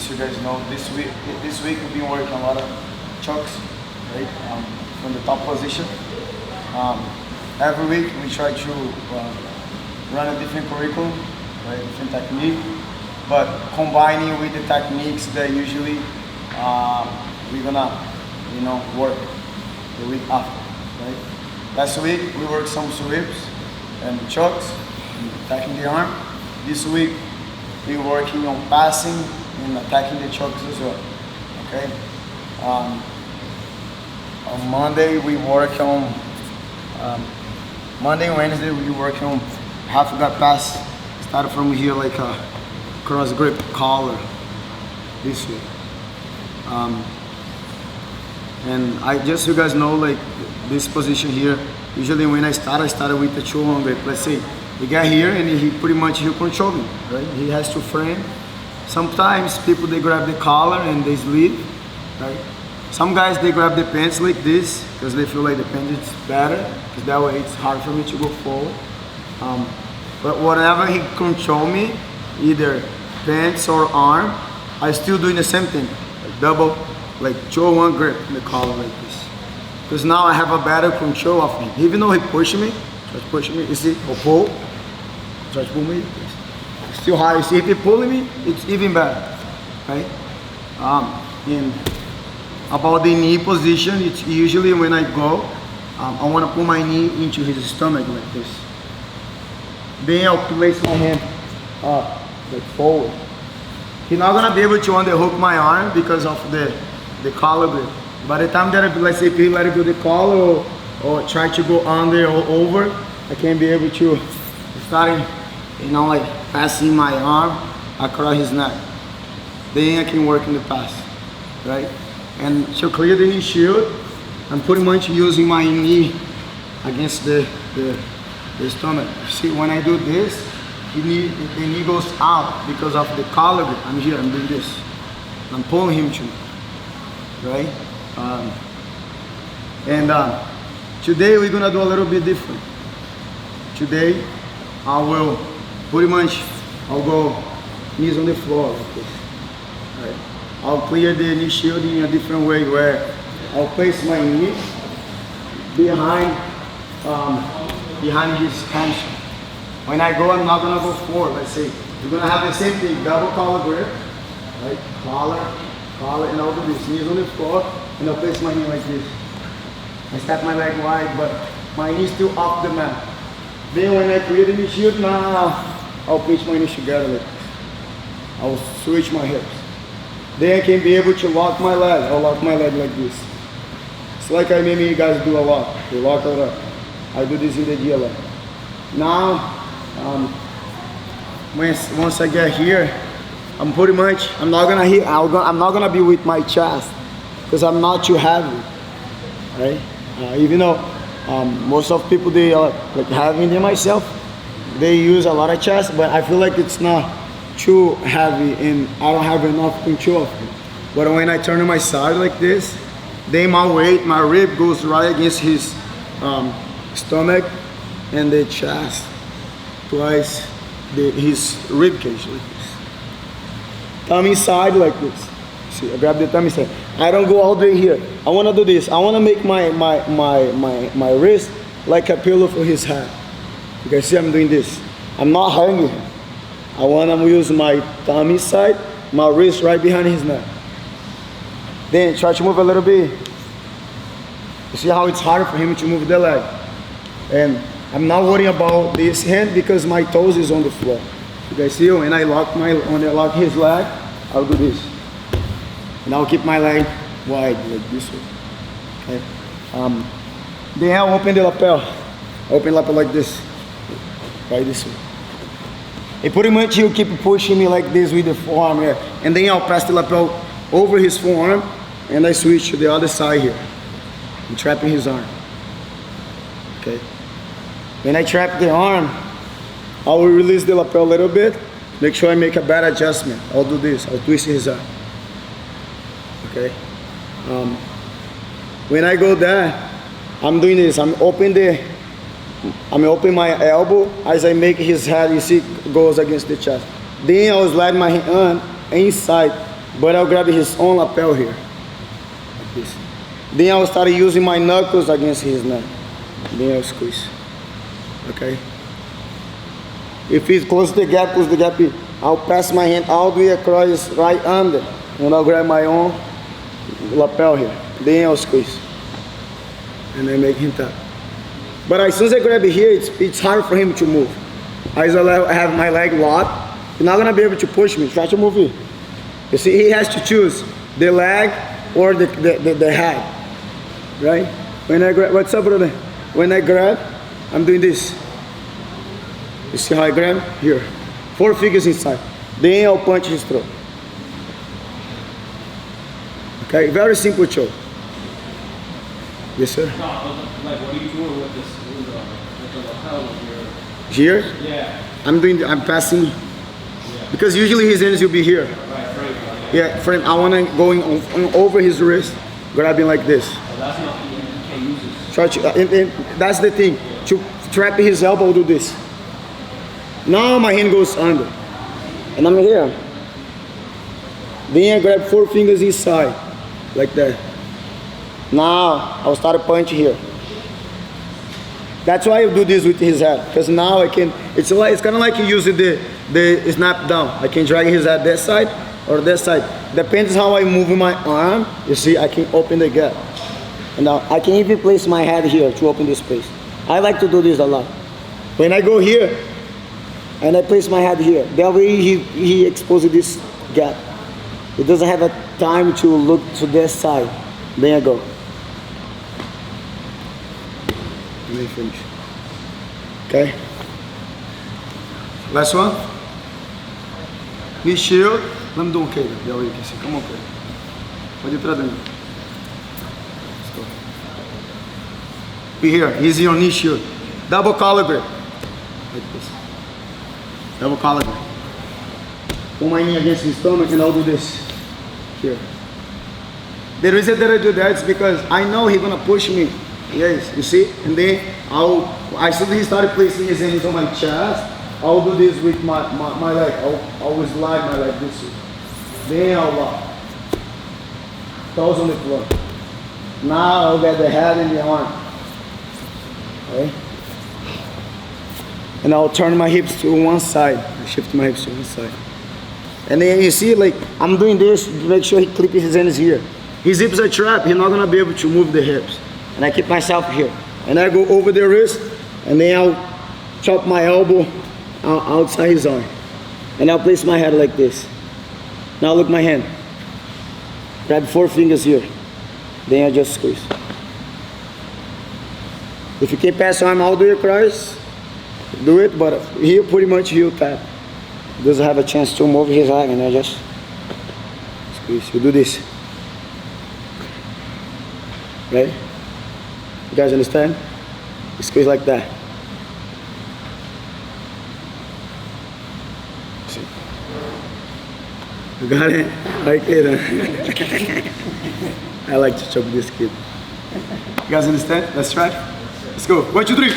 just so you guys know, this week we've been working a lot of chucks, right, from the top position. Every week we try to run a different curriculum, right, different technique, but combining with the techniques that usually we're gonna, work the week after, right? Last week we worked some sweeps and chucks, and attacking the arm. This week we're working on passing and attacking the chucks as well, okay? On Monday we work on, Monday and Wednesday we work on half of that pass, started from here like a cross grip collar this way. And just so you guys know, like this position here, usually when I started with the 2-1 grip. Let's say he got here and he control me, right? He has to frame. Sometimes people, they grab the collar and they sleeve, right? Some guys, they grab the pants like this because they feel like the pants is better, because that way it's hard for me to go forward. But whenever he control me, either pants or arm, I still doing the same thing, like double, like 2-1 grip in the collar like this. Because now I have a better control of him. Even though he push me, try to push me, you see, or pull, try to pull me, it's still hard. You see, if he pulling me, it's even better, right? And about the knee position, it's usually when I go, I want to put my knee into his stomach like this. Then I'll place my hand up, like forward. He's not gonna be able to underhook my arm because of the collar grip. By the time that, let's say, if he let it go the collar or try to go under or over, I can be able to start, like passing my arm across his neck. Then I can work in the pass, right? And to clear the knee shield, I'm pretty much using my knee against the stomach. See, when I do this, the knee goes out because of the collar grip. I'm here, I'm doing this. I'm pulling him to me, right? Today we're gonna do a little bit different. Today I will I'll go knees on the floor like this. Right? I'll clear the knee shield in a different way where I'll place my knee behind his hamstring. When I go, I'm not gonna go forward. Let's say we're gonna have the same thing, double collar grip, right? Collar, and I'll do this, knees on the floor, and I'll place my knee like this. I step my leg wide, but my knee still off the mat. Then when I create the knee shield, now I'll place my knees together like this. I'll switch my hips. Then I can be able to lock my leg. I'll lock my leg like this. It's like I maybe you guys do a lot. You lock it up. I do this in the DLL. Now, once I get here, I'm not gonna be with my chest because I'm not too heavy, right? Even though most of people, they are like heavy than myself, they use a lot of chest, but I feel like it's not too heavy and I don't have enough control of it. But when I turn on my side like this, then my rib goes right against his stomach and the chest, twice his rib cage like this. Tummy side like this. See, I grab the tummy side. I don't go all the way here. I want to do this. I want to make my wrist like a pillow for his head. You can see I'm doing this. I'm not hanging him. I want to use my tummy side, my wrist right behind his neck. Then try to move a little bit. You see how it's hard for him to move the leg. And I'm not worrying about this hand because my toes is on the floor. You guys see, when I lock his leg, I'll do this. And I'll keep my leg wide like this way. Okay. Then I'll open the lapel. Open lapel like this. Right this way. And pretty much he'll keep pushing me like this with the forearm here. And then I'll pass the lapel over his forearm and I switch to the other side here. I'm trapping his arm. Okay. When I trap the arm, I will release the lapel a little bit. Make sure I make a bad adjustment. I'll do this. I'll twist his arm. Okay. When I go there, I'm doing this. I'm opening my elbow as I make his head. You see, goes against the chest. Then I will slide my hand inside but I'll grab his own lapel here, like this. Then I'll start using my knuckles against his neck. Then I'll squeeze. Okay? If he's close to the gap, I'll pass my hand all the way across right under. And I'll grab my own lapel here. Then I'll squeeze. And then make him tap. But as soon as I grab it here, it's hard for him to move. As I have my leg locked, he's not gonna be able to push me. Try to move it. You see, he has to choose the leg or the head. Right? When I grab, what's up, brother? When I grab, I'm doing this. You see how I grab? Here. 4 fingers inside. Then I'll punch his throat. Okay, very simple choke. Yes, sir? No, like what are you doing with this, with the lapel here? Here? Yeah. I'm passing. Yeah. Because usually his hands will be here. Right. Yeah, friend, I want to going over his wrist, grabbing like this. Oh, that's not, you can't use this. Try to, and that's the thing. To trap his elbow, do this. Now my hand goes under. And I'm here. Then I grab 4 fingers inside. Like that. Now I'll start a punch here. That's why I do this with his head. Because now I can, it's kind of like you use the snap down. I can drag his head that side or that side. Depends how I move my arm. You see, I can open the gap. And now I can even place my head here to open this space. I like to do this a lot. When I go here, and I place my head here, that way he exposes this gap. He doesn't have a time to look to this side. Then I go. Let me finish. Okay. Last one. Knee shield. Let me do okay. Come on, okay. Pode entrar dentro. Let's go. Be here. Easy on knee shield. Double collar grip. Like this. Double collar grip. Put my knee against his stomach and I'll do this. Here. The reason that I do that is because I know he's gonna push me. Yes, you see? And then as soon as he started placing his hands on my chest, I'll do this with my leg. I'll always slide my leg this way. Then I'll lock. Toes on the floor. Now I'll get the head and the arm. Okay? And I'll turn my hips to one side. I shift my hips to one side. And then you see, like, I'm doing this to make sure he clips his hands here. His hips are trapped, he's not gonna be able to move the hips. And I keep myself here. And I go over the wrist, and then I'll chop my elbow outside his arm. And I'll place my head like this. Now look my hand. Grab 4 fingers here. Then I just squeeze. If you can't pass arm all the way across, do it, but here pretty much he'll tap. Doesn't have a chance to move his leg, and I just squeeze. You do this. Right? You guys understand? You squeeze like that. See? You got it? Like it. I like to choke this kid. You guys understand? Let's try. Let's go. 1, 2, 3.